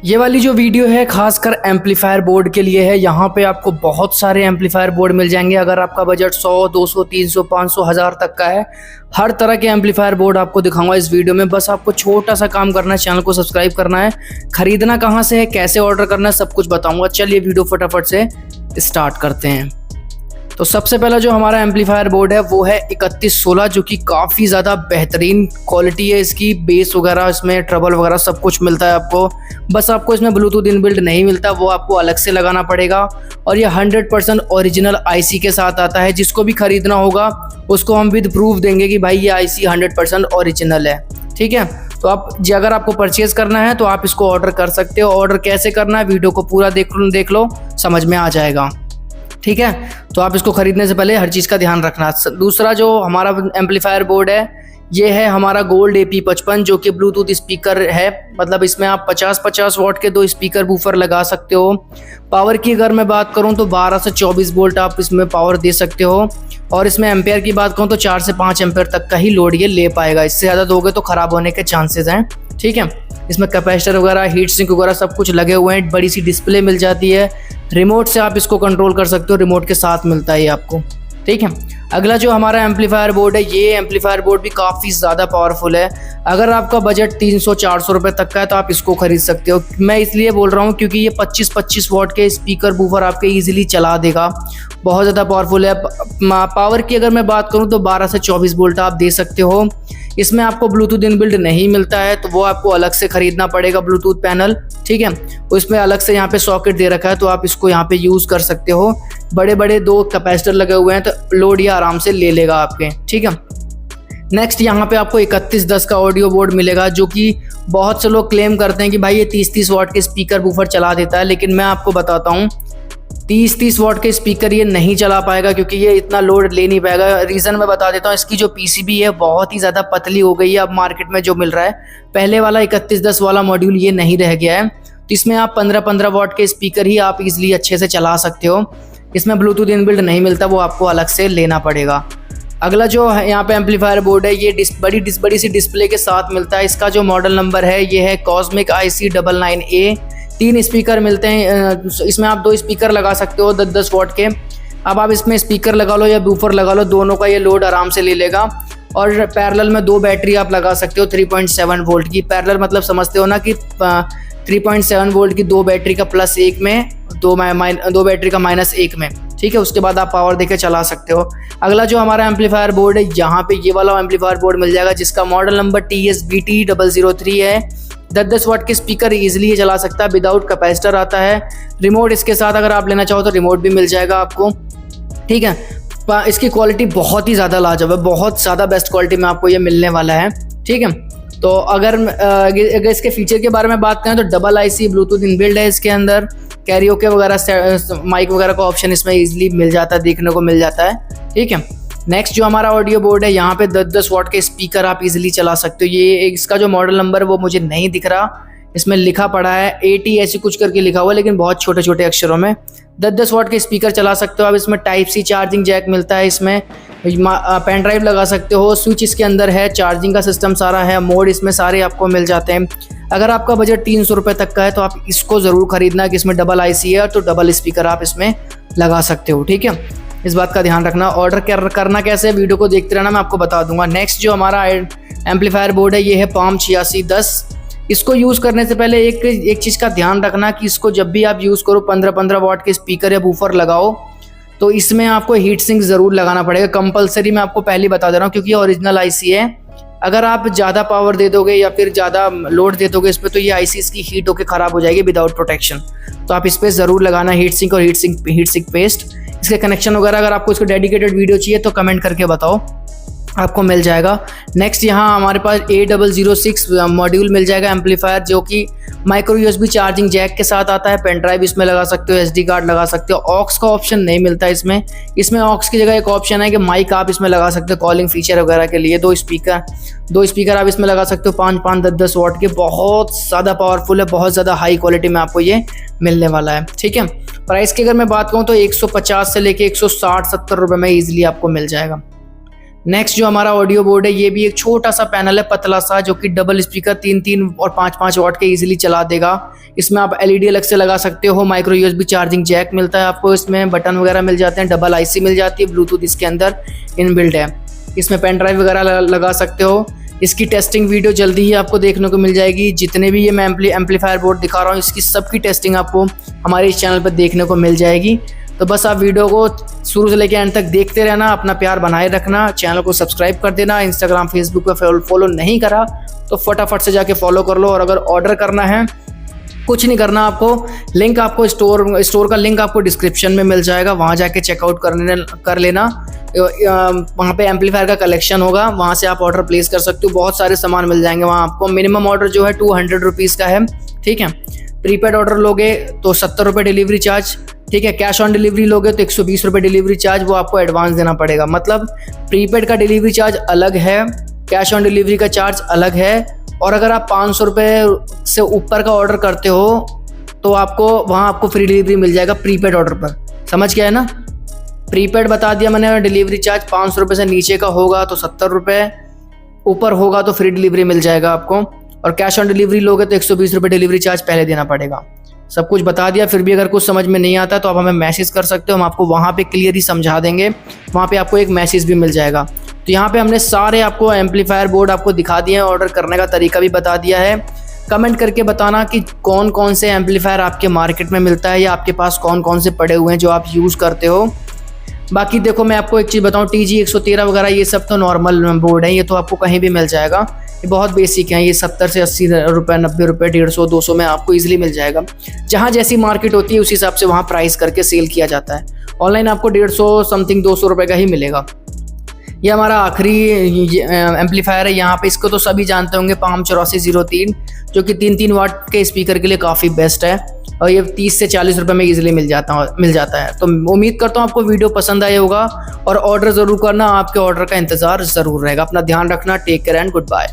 ये वाली जो वीडियो है खासकर एम्पलीफायर बोर्ड के लिए है। यहाँ पे आपको बहुत सारे एम्पलीफायर बोर्ड मिल जाएंगे। अगर आपका बजट 100, 200, 300, 500, 1000 तक का है, हर तरह के एम्पलीफायर बोर्ड आपको दिखाऊंगा इस वीडियो में। बस आपको छोटा सा काम करना है, चैनल को सब्सक्राइब करना है। खरीदना कहाँ से है, कैसे ऑर्डर करना है, सब कुछ बताऊंगा। चलिए वीडियो फटाफट से स्टार्ट करते हैं। तो सबसे पहला जो हमारा एम्पलीफायर बोर्ड है वो है 3116, जो कि काफ़ी ज़्यादा बेहतरीन क्वालिटी है इसकी। बेस वगैरह इसमें ट्रबल वगैरह सब कुछ मिलता है आपको। बस आपको इसमें ब्लूटूथ इनबिल्ट नहीं मिलता, वो आपको अलग से लगाना पड़ेगा। और ये 100% ओरिजिनल आईसी के साथ आता है। जिसको भी खरीदना होगा उसको हम विद प्रूफ देंगे कि भाई ये आईसी 100% ओरिजिनल है। ठीक है, तो आप अगर आपको परचेज करना है तो आप इसको ऑर्डर कर सकते हो। ऑर्डर कैसे करना है वीडियो को पूरा देख लो, समझ में आ जाएगा। ठीक है, तो आप इसको खरीदने से पहले हर चीज़ का ध्यान रखना। दूसरा जो हमारा एम्पलीफायर बोर्ड है ये है हमारा गोल्ड AP55, जो कि ब्लूटूथ स्पीकर है। मतलब इसमें आप 50-50 वॉट के 2 स्पीकर बूफर लगा सकते हो। पावर की अगर मैं बात करूं तो 12 से 24 वोल्ट आप इसमें पावर दे सकते हो। और इसमें एम्पेयर की बात करूं तो 4 से 5 एम्पेयर तक का ही लोड ये ले पाएगा। इससे ज़्यादा दोगे तो ख़राब होने के चांसेस हैं। ठीक है, इसमें कैपेसिटर वगैरह, हीट सिंक वगैरह सब कुछ लगे हुए हैं। बड़ी सी डिस्प्ले मिल जाती है। रिमोट से आप इसको कंट्रोल कर सकते हो, रिमोट के साथ मिलता है ये आपको। ठीक है, अगला जो हमारा एम्पलीफायर बोर्ड है, ये एम्पलीफायर बोर्ड भी काफ़ी ज़्यादा पावरफुल है। अगर आपका बजट 300-400 रुपये तक का है तो आप इसको खरीद सकते हो। मैं इसलिए बोल रहा हूँ क्योंकि ये 25-25 वॉट के स्पीकर बूफर आपके ईजिली चला देगा। बहुत ज़्यादा पावरफुल है। पावर की अगर मैं बात करूँ तो 12 से 24 वोल्ट आप दे सकते हो। इसमें आपको ब्लूटूथ इनबिल्ट नहीं मिलता है, तो वो आपको अलग से खरीदना पड़ेगा ब्लूटूथ पैनल। ठीक है, उसमें अलग से यहाँ पे सॉकेट दे रखा है, तो आप इसको यहाँ पे यूज़ कर सकते हो। बड़े बड़े 2 कैपेसिटर लगे हुए हैं, तो लोड ये आराम से ले लेगा आपके। ठीक है, नेक्स्ट यहाँ पे आपको 3110 का ऑडियो बोर्ड मिलेगा, जो कि बहुत से लोग क्लेम करते हैं कि भाई ये 30-30 वॉट के स्पीकर बूफर चला देता है। लेकिन मैं आपको बताता हूँ 30-30 वॉट के स्पीकर ये नहीं चला पाएगा, क्योंकि ये इतना लोड ले नहीं पाएगा। रीज़न मैं बता देता हूँ, इसकी जो PCB है बहुत ही ज़्यादा पतली हो गई है अब मार्केट में जो मिल रहा है। पहले वाला 3110 वाला मॉड्यूल ये नहीं रह गया है, तो इसमें आप 15-15 वॉट के स्पीकर ही आप इजीली अच्छे से चला सकते हो। इसमें ब्लूटूथ इनबिल्ट नहीं मिलता, वो आपको अलग से लेना पड़ेगा। अगला जो है यहाँ पे एम्पलीफायर बोर्ड है, ये बड़ी सी डिस्प्ले के साथ मिलता है। इसका जो मॉडल नंबर है ये है कॉस्मिक IC99A। 3 स्पीकर मिलते हैं इसमें। आप 2 स्पीकर लगा सकते हो 10-10 वॉट के। अब आप इसमें स्पीकर लगा लो या बूफर लगा लो, दोनों का ये लोड आराम से ले लेगा। और पैरेलल में 2 बैटरी आप लगा सकते हो 3.7 वोल्ट की। पैरेलल मतलब समझते हो ना कि 3.7 वोल्ट की 2 बैटरी का +1 में, 2 बैटरी का -1 में। ठीक है, उसके बाद आप पावर देके चला सकते हो। अगला जो हमारा एम्पलीफायर बोर्ड है, यहाँ पे ये वाला एम्पलीफायर बोर्ड मिल जाएगा, जिसका मॉडल नंबर TSBT003 है। 10-10 वॉट के स्पीकर इजीली ये चला सकता है। विदाउट कैपेसिटर आता है। रिमोट इसके साथ अगर आप लेना चाहो तो रिमोट भी मिल जाएगा आपको। ठीक है, इसकी क्वालिटी बहुत ही ज़्यादा लाजवाब है, बहुत ज़्यादा बेस्ट क्वालिटी में आपको ये मिलने वाला है। ठीक है, तो अगर इसके फीचर के बारे में बात करें तो डबल IC ब्लूटूथ इनबिल्ड है इसके अंदर। कैरियोके वगैरह, माइक वगैरह का ऑप्शन इसमें इजीली मिल जाता है, देखने को मिल जाता है। ठीक है, नेक्स्ट जो हमारा ऑडियो बोर्ड है, यहाँ पे 10-10 वॉट के स्पीकर आप इजीली चला सकते हो। ये इसका जो मॉडल नंबर है वो मुझे नहीं दिख रहा, इसमें लिखा पड़ा है 80 ऐसे कुछ करके लिखा हुआ है, लेकिन बहुत छोटे छोटे अक्षरों में। 10-10 वॉट के स्पीकर चला सकते हो आप। इसमें Type-C चार्जिंग जैक मिलता है। इसमें पेन ड्राइव लगा सकते हो। स्विच इसके अंदर है, चार्जिंग का सिस्टम सारा है, मोड इसमें सारे आपको मिल जाते हैं। अगर आपका बजट 300 रुपये तक का है तो आप इसको ज़रूर खरीदना कि इसमें डबल IC है, तो डबल स्पीकर आप इसमें लगा सकते हो। ठीक है, इस बात का ध्यान रखना। ऑर्डर करना कैसे, वीडियो को देखते रहना, मैं आपको बता दूंगा। नेक्स्ट जो हमारा एम्पलीफायर बोर्ड है ये है PALM 8610। इसको यूज़ करने से पहले एक चीज़ का ध्यान रखना कि इसको जब भी आप यूज़ करो 15-15 वॉट के स्पीकर या बूफर लगाओ, तो इसमें आपको हीट सिंक ज़रूर लगाना पड़ेगा कंपलसरी। मैं आपको पहले बता दे रहा हूँ, क्योंकि ये ओरिजिनल IC है। अगर आप ज़्यादा पावर दे दोगे या फिर ज़्यादा लोड दे दोगे इस पर, तो ये IC इसकी हीट होकर ख़राब हो जाएगी विदाउट प्रोटेक्शन। तो आप इस पर ज़रूर लगाना हीट सिंक और हीट सिंक पेस्ट। इसके कनेक्शन वगैरह अगर आपको इसको डेडिकेटेड वीडियो चाहिए तो कमेंट करके बताओ, आपको मिल जाएगा। नेक्स्ट यहाँ हमारे पास A006 मॉड्यूल मिल जाएगा एम्पलीफायर, जो कि माइक्रो USB चार्जिंग जैक के साथ आता है। पेन ड्राइव इसमें लगा सकते हो, SD कार्ड लगा सकते हो। ऑक्स का ऑप्शन नहीं मिलता इसमें ऑक्स की जगह एक ऑप्शन है कि माइक आप इसमें लगा सकते हो कॉलिंग फीचर वगैरह के लिए। 2 स्पीकर आप इसमें लगा सकते हो 5-5, 10-10 वॉट के। बहुत ज़्यादा पावरफुल है, बहुत ज़्यादा हाई क्वालिटी में आपको ये मिलने वाला है। ठीक है, प्राइस की अगर मैं बात करूँ तो 150 से लेके 160-170 रुपये में ईजिली आपको मिल जाएगा। नेक्स्ट जो हमारा ऑडियो बोर्ड है, ये भी एक छोटा सा पैनल है, पतला सा, जो कि डबल स्पीकर 3-3 और 5-5 वॉट के इजीली चला देगा। इसमें आप एलईडी अलग से लगा सकते हो, माइक्रो यूएसबी चार्जिंग जैक मिलता है आपको, इसमें बटन वगैरह मिल जाते हैं, डबल आईसी मिल जाती है, ब्लूटूथ इसके अंदर इनबिल्ट है। इसमें पेन ड्राइव वगैरह लगा सकते हो। इसकी टेस्टिंग वीडियो जल्दी ही आपको देखने को मिल जाएगी। जितने भी ये मैं एम्पलीफायर बोर्ड दिखा रहा हूँ, इसकी सबकी टेस्टिंग आपको हमारे इस चैनल पर देखने को मिल जाएगी। तो बस आप वीडियो को शुरू से लेकर एंड तक देखते रहना, अपना प्यार बनाए रखना, चैनल को सब्सक्राइब कर देना। इंस्टाग्राम फेसबुक पर फॉलो नहीं करा तो फटाफट से जाके फॉलो कर लो। और अगर ऑर्डर करना है, कुछ नहीं करना आपको, लिंक आपको स्टोर का लिंक आपको डिस्क्रिप्शन में मिल जाएगा, वहाँ जाके चेकआउट कर लेना। वहाँ पे एम्पलीफायर का कलेक्शन होगा, वहाँ से आप ऑर्डर प्लेस कर सकते हो। बहुत सारे सामान मिल जाएंगे वहाँ आपको। मिनिमम ऑर्डर जो है 200 रुपीज़ का है, ठीक है। प्रीपेड ऑर्डर लोगे तो 70 रुपये डिलीवरी चार्ज, ठीक है। कैश ऑन डिलीवरी लोगे तो 120 रुपये डिलीवरी चार्ज, वो आपको एडवांस देना पड़ेगा। मतलब प्रीपेड का डिलीवरी चार्ज अलग है, कैश ऑन डिलीवरी का चार्ज अलग है। और अगर आप 500 रुपये से ऊपर का ऑर्डर करते हो तो आपको वहाँ आपको फ्री डिलीवरी मिल जाएगा प्रीपेड ऑर्डर पर। समझ गया है ना? प्रीपेड बता दिया मैंने, डिलीवरी चार्ज 500 रुपये से नीचे का होगा तो 70 रुपये, ऊपर होगा तो फ्री डिलीवरी मिल जाएगा आपको। और कैश ऑन डिलीवरी लोगे तो 120 रुपये डिलीवरी चार्ज पहले देना पड़ेगा। सब कुछ बता दिया। फिर भी अगर कुछ समझ में नहीं आता तो आप हमें मैसेज कर सकते हो, हम आपको वहाँ पे क्लियरली समझा देंगे। वहाँ पे आपको एक मैसेज भी मिल जाएगा। तो यहाँ पे हमने सारे आपको एम्पलीफायर बोर्ड आपको दिखा दिए हैं, ऑर्डर करने का तरीका भी बता दिया है। कमेंट करके बताना कि कौन कौन से एम्पलीफायर आपके मार्केट में मिलता है या आपके पास कौन कौन से पड़े हुए हैं जो आप यूज़ करते हो। बाकी देखो, मैं आपको एक चीज़ बताऊँ, TG 113 वगैरह ये सब तो नॉर्मल बोर्ड है, ये तो आपको कहीं भी मिल जाएगा। ये बहुत बेसिक हैं, ये 70 से 80 रुपये, 90 रुपये, 150, 200 में आपको इजीली मिल जाएगा। जहाँ जैसी मार्केट होती है उस हिसाब से वहाँ प्राइस करके सेल किया जाता है। ऑनलाइन आपको 150 समथिंग 200 रुपये का ही मिलेगा। ये हमारा आखिरी एम्पलीफायर है यहाँ पे, इसको तो सभी जानते होंगे, पाम 8403, जो कि 3-3 वाट के स्पीकर के लिए काफ़ी बेस्ट है। और ये 30 से 40 रुपये में इजीली मिल जाता है। तो उम्मीद करता हूँ आपको वीडियो पसंद आया होगा और ऑर्डर ज़रूर करना, आपके ऑर्डर का इंतज़ार ज़रूर रहेगा। अपना ध्यान रखना, take care and good bye.